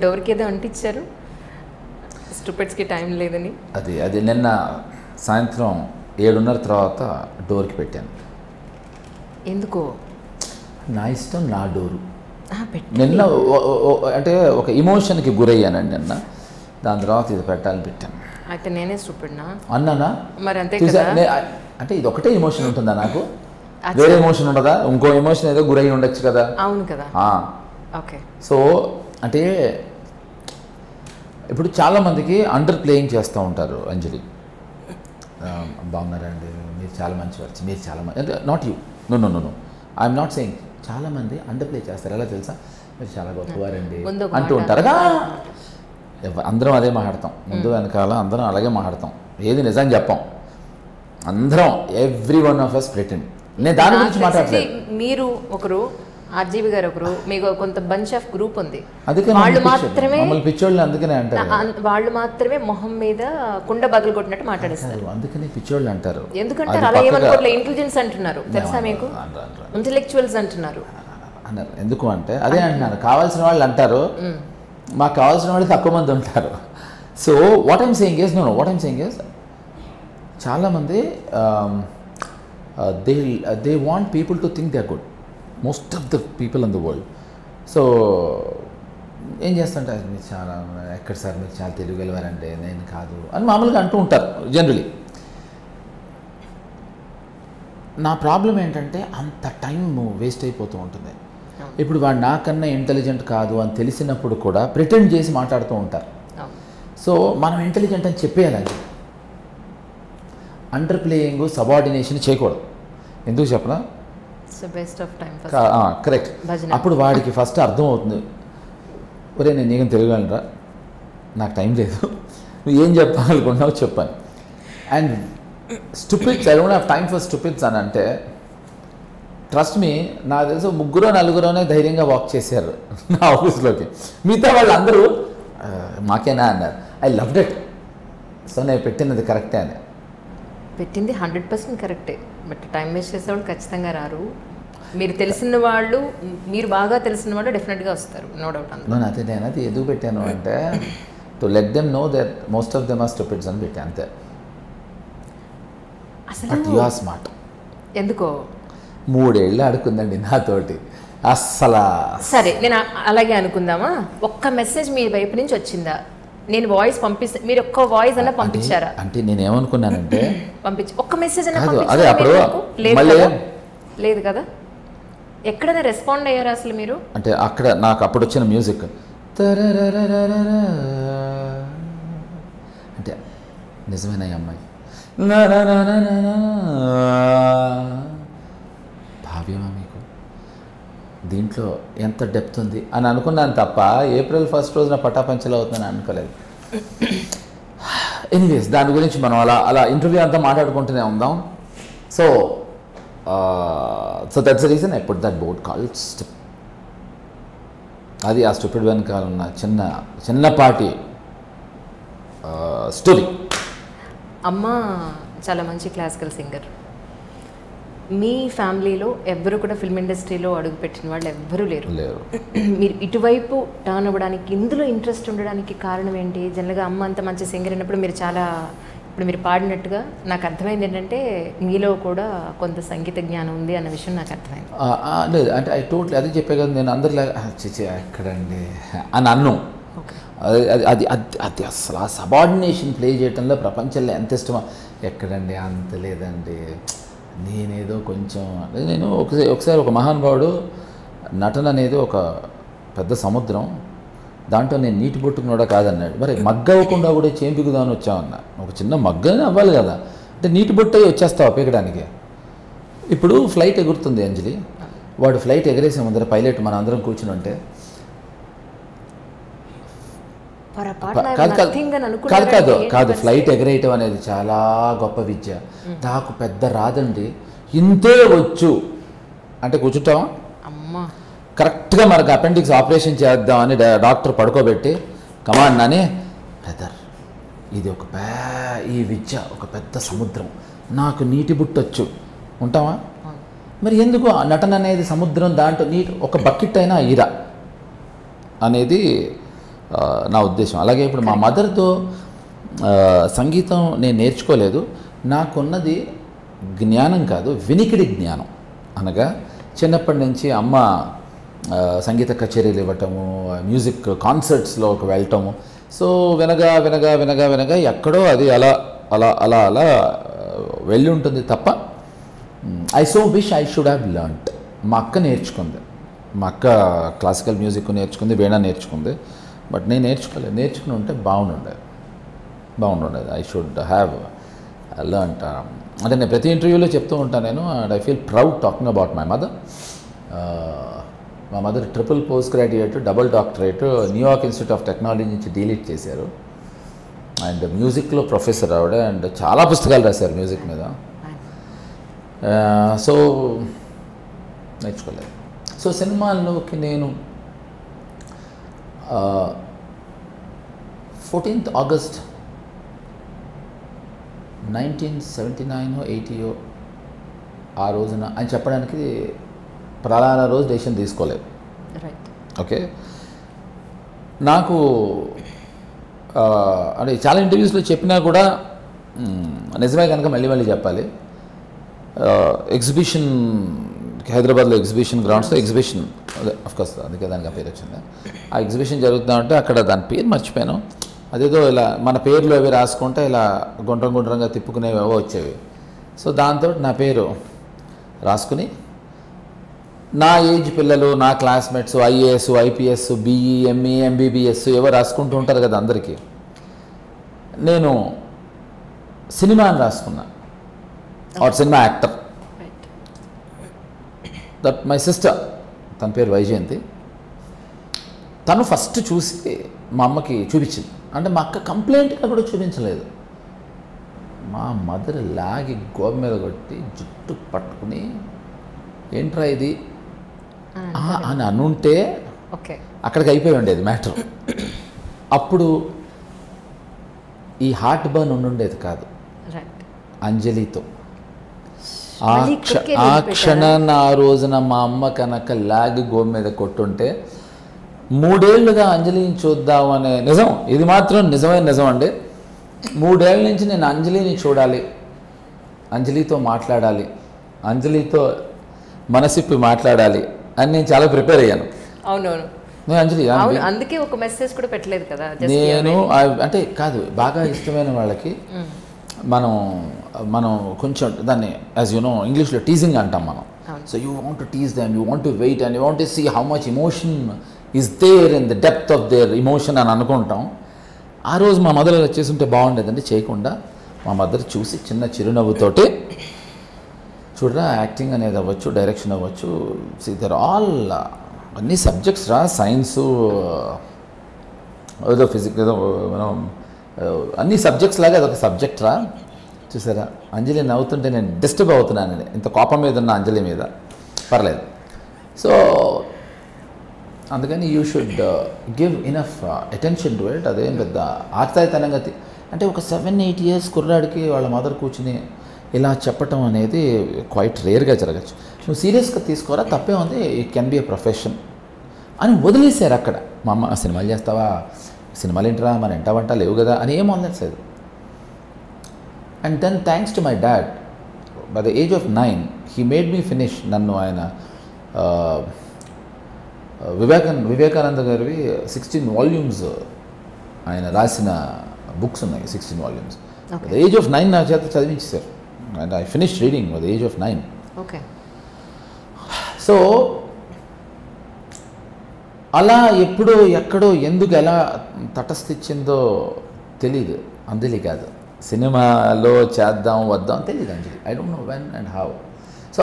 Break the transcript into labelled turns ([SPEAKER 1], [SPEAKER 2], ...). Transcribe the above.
[SPEAKER 1] డోర్కి ఏదో అంటించారు స్టూపిడ్స్కి టైం లేదని.
[SPEAKER 2] అది నిన్న సాయంత్రం 7:30 తర్వాత డోర్కి పెట్టాను.
[SPEAKER 1] ఎందుకో
[SPEAKER 2] నా ఇష్టం, నా డోరు. నిన్న అంటే ఒక ఇమోషన్కి గురయ్యానండి నిన్న. దాని తర్వాత ఇది పెట్టాలని పెట్టాను.
[SPEAKER 1] అయితే నేనే స్టూపిడ్నా
[SPEAKER 2] అన్నానా?
[SPEAKER 1] మరి అంతే కదా.
[SPEAKER 2] అంటే ఇది ఒకటే ఎమోషన్ ఉంటుందా నాకు? వేరే ఎమోషన్ ఉండదా? ఇంకో ఎమోషన్ ఏదో గురై ఉండొచ్చు కదా.
[SPEAKER 1] అవును కదా. ఓకే.
[SPEAKER 2] సో అంటే ఇప్పుడు చాలామందికి అండర్ ప్లేయింగ్ చేస్తూ ఉంటారు. అంజలి బాగున్నారండి, మీరు చాలా మంచివారు, మీరు చాలా మంచి, అంటే not you, no I'm not saying. చాలామంది అండర్ ప్లే చేస్తారు. ఎలా తెలుసా? మీరు చాలా గొప్పవారండి అంటూ ఉంటారుగా. అందరం అదే మాట్లాడతాం, ముందు వెనకాల అందరం అలాగే మాట్లాడతాం, ఏది నిజం చెప్పాం. అందరం every one of us pretend. నేను దాని గురించి మాట్లాడలేదు.
[SPEAKER 1] మీరు ఒకరు, ఆర్జీవి గారు ఒకరు, మీకు కొంత బంచ్ ఆఫ్ గ్రూప్ ఉంది.
[SPEAKER 2] వాళ్ళు మాత్రమే పిచ్చోళ్ళు, అందుకనే అంటారు.
[SPEAKER 1] వాళ్ళు మాత్రమే మొహం మీద కుండ బదులు కొట్టినట్టు మాట్లాడేస్తారు.
[SPEAKER 2] అందుకనే పిచ్చోళ్ళు అంటారు.
[SPEAKER 1] ఎందుకంటే అలా ఏమనుకోవట్లే, ఇంటెలిజెన్స్ అంటున్నారు తెలుసా మీకు, ఇంటెలెక్చువల్స్ అంటున్నారు
[SPEAKER 2] అన్నారు. ఎందుకు అంటే అదే అంటున్నారు, కావాల్సిన వాళ్ళు అంటారు, మాకు కావాల్సిన వాళ్ళు తక్కువ మంది ఉంటారు. So what I'm saying is చాలామంది they want people to think they are good, most of the people in the world. So ఏం చేస్తుంటారు, మీరు చాలా ఎక్కడ సార్ మీరు చాలా తెలియగలవారంటే నేను కాదు అని మామూలుగా అంటూ ఉంటారు జనరలీ. నా ప్రాబ్లం ఏంటంటే అంత టైం వేస్ట్ అయిపోతూ ఉంటుంది. ఇప్పుడు వాడు నాకన్నా ఇంటెలిజెంట్ కాదు అని తెలిసినప్పుడు కూడా ప్రిటెండ్ చేసి మాట్లాడుతూ ఉంటారు. సో మనం ఇంటెలిజెంట్ అని చెప్పేయాలి. అండర్ ప్లేయింగ్, సబార్డినేషన్ చేయకూడదు. ఎందుకు చెప్పనా? కరెక్ట్. అప్పుడు వాడికి ఫస్ట్ అర్థం అవుతుంది, ఒరే నేను నీకు తెలియగలరా, నాకు టైం లేదు, నువ్వు ఏం చెప్పాలనుకుంటున్నావు చెప్పాను. And stupids, I don't have time for stupids అని అంటే, ట్రస్ట్ మీ, నాకు తెలుసు 3-4 ధైర్యంగా వాక్ చేశారు నా ఆఫీస్లోకి. మిగతా వాళ్ళు అందరూ మాకేనా అన్నారు. I loved it. సో నేను పెట్టినది కరెక్టే అని.
[SPEAKER 1] పెట్టింది 100% కరెక్టే. బట్ టైం వేస్ట్ చేసేవాళ్ళు ఖచ్చితంగా రారు. మీరు తెలిసిన వాళ్ళు, మీరు బాగా తెలిసిన వాళ్ళు డెఫినెట్గా వస్తారు, నో డౌట్.
[SPEAKER 2] అదే నేను అది ఎందుకు పెట్టాను అంటే to let them know that most of them are stupids అని పెట్టాను అంతే.
[SPEAKER 1] అసలు
[SPEAKER 2] యు ఆర్ స్మార్ట్.
[SPEAKER 1] ఎందుకో
[SPEAKER 2] 3 ఏళ్ళు ఆడుకుందండి నాతోటి అస్సలు.
[SPEAKER 1] సరే నేను అలాగే అనుకుందామా, ఒక్క మెసేజ్ మీ వైపు నుంచి వచ్చిందా? నేను వాయిస్ పంపిస్తే మీరు ఒక్క వాయిస్ అన్నా పంపించారా?
[SPEAKER 2] అంటే నేను ఏమనుకున్నానంటే
[SPEAKER 1] పంపించి ఒక్క మెసేజ్ అన్నా
[SPEAKER 2] అదే అప్పుడు
[SPEAKER 1] లేదు కదా. ఎక్కడైనా రెస్పాండ్ అయ్యారా అసలు మీరు?
[SPEAKER 2] అంటే అక్కడ నాకు అప్పుడు వచ్చిన మ్యూజిక్ అంటే నిజమైన అమ్మాయి భావ్యమా మీకు, దీంట్లో ఎంత డెప్త్ ఉంది అని అనుకున్నాను తప్ప April 1st రోజున పటాపంచలు అవుతుందని అనుకోలేదు. ఎనీవేస్ దాని గురించి మనం అలా ఇంటర్వ్యూ అంతా మాట్లాడుకుంటూనే ఉందాం. So that's the reason I put that board called stupid. అది ఆ స్టూపిడ్ వెనకాల ఉన్న చిన్నపాటి స్టోరీ.
[SPEAKER 1] అమ్మ చాలా మంచి క్లాసికల్ సింగర్. మీ ఫ్యామిలీలో ఎవ్వరు కూడా ఫిల్మ్ ఇండస్ట్రీలో అడుగుపెట్టిన వాళ్ళు ఎవ్వరూ లేరు. మీరు ఇటువైపు టర్న్ అవ్వడానికి, ఇందులో ఇంట్రెస్ట్ ఉండడానికి కారణం ఏంటి? జనరల్గా అమ్మ అంత మంచి సింగర్ అయినప్పుడు మీరు చాలా, ఇప్పుడు మీరు పాడినట్టుగా నాకు అర్థమైంది ఏంటంటే మీలో కూడా కొంత సంగీత జ్ఞానం ఉంది అన్న విషయం నాకు అర్థమైంది.
[SPEAKER 2] లేదు అంటే ఐ టోటలీ అదే చెప్పే కదా, నేను అందరిలా ఎక్కడండి అని అన్ను. అది అసలు ఆ సబార్డినేషన్ ప్లే చేయడంలో ప్రపంచంలో ఎంత ఇష్టమో, ఎక్కడండి అంత లేదండి, నేనేదో కొంచెం. నేను ఒకసారి ఒక మహానుభావుడు, నటన అనేది ఒక పెద్ద సముద్రం, దాంట్లో నేను నీటి బొట్టుకు కూడా కాదన్నాడు. మరి మగ్గ అవ్వకుండా కూడా చేంపిగుదామని వచ్చామన్నా, ఒక చిన్న మగ్గనే అవ్వాలి కదా, అంటే నీటి బొట్టు అయ్యి వచ్చేస్తావు పీకడానికి. ఇప్పుడు ఫ్లైట్ ఎగురుతుంది అంజలి, వాడు ఫ్లైట్ ఎగరేసే ముందర పైలట్ మన అందరం కూర్చుని ఉంటే కాదు ఫ్లైట్ ఎగరేయటం అనేది చాలా గొప్ప విద్య. నాకు పెద్ద రాదండి, ఇంతే వచ్చు అంటే కూర్చుంటావా? కరెక్ట్గా మనకు అపెండిక్స్ ఆపరేషన్ చేద్దామని డాక్టర్ పడుకోబెట్టి కమాండ్ అని, బ్రదర్ ఇది ఈ విద్య ఒక పెద్ద సముద్రం, నాకు నీటి బుట్టొచ్చు ఉంటావా? మరి ఎందుకు నటన అనేది సముద్రం, దాంట్లో నీటి ఒక బకెట్ అయినా ఈరా అనేది నా ఉద్దేశం. అలాగే ఇప్పుడు మా మదర్తో సంగీతం నేను నేర్చుకోలేదు. నాకున్నది జ్ఞానం కాదు, వినికిడి జ్ఞానం. అనగా చిన్నప్పటి నుంచి అమ్మ సంగీత కచేరీలు ఇవ్వటము, మ్యూజిక్ కాన్సర్ట్స్లోకి వెళ్ళటము. సో వినగా వినగా వినగా వినగా ఎక్కడో అది అలా అలా అలా అలా వెళ్ళి ఉంటుంది తప్ప I so wish I should have learned. మా అక్క నేర్చుకుంది, మా అక్క క్లాసికల్ మ్యూజిక్ నేర్చుకుంది, వీణ నేర్చుకుంది. బట్ నేను నేర్చుకోలేదు. నేర్చుకుని ఉంటే బాగుండేది. I should have learned. అంటే నేను ప్రతి ఇంటర్వ్యూలో చెప్తూ ఉంటాను నేను, and I feel proud talking about my mother. మా mother triple post graduate, double doctorate New York institute of technology నుంచి డీలీట్ చేశారు. అండ్ మ్యూజిక్లో ప్రొఫెసర్ ఆవిడ, అండ్ చాలా పుస్తకాలు రాశారు మ్యూజిక్ మీద. సో నేర్చుకోలేదు. సో సినిమాల్లోకి నేను 14th August 1979 80 ఆ రోజున అని చెప్పడానికి ప్రధాన రోజు డెసిషన్ తీసుకోలేదు. ఓకే, నాకు అంటే చాలా ఇంటర్వ్యూస్లో చెప్పినా కూడా నిజమే కనుక మళ్ళీ చెప్పాలి. ఎగ్జిబిషన్ హైదరాబాద్లో ఎగ్జిబిషన్ గ్రౌండ్స్లో ఎగ్జిబిషన్, అఫ్కోర్స్ అందుకే దానికి ఆ పేరు వచ్చింది. ఆ ఎగ్జిబిషన్ జరుగుతుందంటే అక్కడ దాని పేరు మర్చిపోయాను. అదేదో ఇలా మన పేర్లు అవి రాసుకుంటే ఇలా గుండ్రంగా తిప్పుకునేవేవో వచ్చేవి. సో దాంతో నా పేరు రాసుకుని నా ఏజ్ పిల్లలు, నా classmates IAS, IPS, BE, ME, MBBS ఏవో రాసుకుంటూ ఉంటారు కదా అందరికీ. నేను సినిమా అని రాసుకున్నా, or cinema actor. That my sister, తన పేరు వైజయంతి, తను ఫస్ట్ చూసి మా అమ్మకి చూపించింది. అంటే మా అక్క కంప్లైంట్గా కూడా చూపించలేదు. మా మదర్ లాగి గోబ మీద కొట్టి జుట్టు పట్టుకుని ఏంట్రా ఇది అని అనుంటే అక్కడికి అయిపోయి ఉండేది మ్యాటర్. అప్పుడు ఈ హార్ట్ బర్న్ ఉండుండేది కాదు. అంజలితో ఆ క్షణాన్ని ఆ రోజున మా అమ్మ కనుక లాగి గోబ మీద కొట్టుంటే 3 ఏళ్లుగా అంజలిని చూద్దామనే నిజం, ఇది మాత్రం నిజమైన నిజం అండి. 3 ఏళ్ళ నుంచి నేను అంజలిని చూడాలి, అంజలితో మాట్లాడాలి, అంజలితో మనసిప్పి మాట్లాడాలి అని నేను చాలా ప్రిపేర్ అయ్యాను.
[SPEAKER 1] అవునవును,
[SPEAKER 2] నేను అంజలి
[SPEAKER 1] అందుకే ఒక మెసేజ్ కూడా పెట్టలేదు కదా.
[SPEAKER 2] నేను అంటే కాదు, బాగా ఇష్టమైన వాళ్ళకి మనం కొంచెం దాన్ని యాజ్ యూ నో ఇంగ్లీష్లో టీజింగ్ అంటాం మనం. So you want to tease them, you want to wait and you want to see how much emotion is there in the depth of their emotion అని అనుకుంటాం. ఆ రోజు మా మదర్ చేసి ఉంటే బాగుండేదండి. చేయకుండా మా మదర్ చూసి చిన్న చిరునవ్వుతోటి, చూడరా యాక్టింగ్ అనేది అవ్వచ్చు, డైరెక్షన్ అవ్వచ్చు, దర్ ఆల్ అన్ని సబ్జెక్ట్స్ రా, సైన్సు ఏదో ఫిజిక్స్ ఏదో మనం అన్ని సబ్జెక్ట్స్ లాగా అదొక సబ్జెక్ట్ రా. చూసారా అంజలి నవ్వుతుంటే నేను డిస్టర్బ్ అవుతున్నానండి, ఇంత కోపం మీద ఉన్న అంజలి మీద. పర్లేదు. సో అందుకని you should give enough attention to it. అదేం పెద్ద ఆర్తాయితనంగా అంటే ఒక 7-8 years కుర్రాడికి వాళ్ళ మదర్ కూర్చుని ఇలా చెప్పటం అనేది క్వైట్ రేర్గా జరగచ్చు. నువ్వు సీరియస్గా తీసుకోరా, తప్పే ఉంది, it can be a profession అని వదిలేశారు అక్కడ. మా అమ్మ సినిమాలు చేస్తావా, సినిమాలు ఏంటరా, మన ఇంట వంట లేవు కదా అని ఏం వదిలేసేది. And then thanks to my dad, by the age of 9 he made me finish. నన్ను ఆయన వివేకానంద గారివి 16 volumes ఆయన రాసిన బుక్స్ ఉన్నాయి, 16 volumes. At the age of 9 నా చేత చదివించేశారు. And I finish reading at the age of 9.
[SPEAKER 1] Okay.
[SPEAKER 2] So అలా ఎప్పుడో ఎక్కడో ఎందుకు ఎలా తటస్థించిందో తెలీదు. అంజలి కాదు, సినిమాలో చేద్దాం వద్దాం తెలీదు Anjali. I don't know when and how.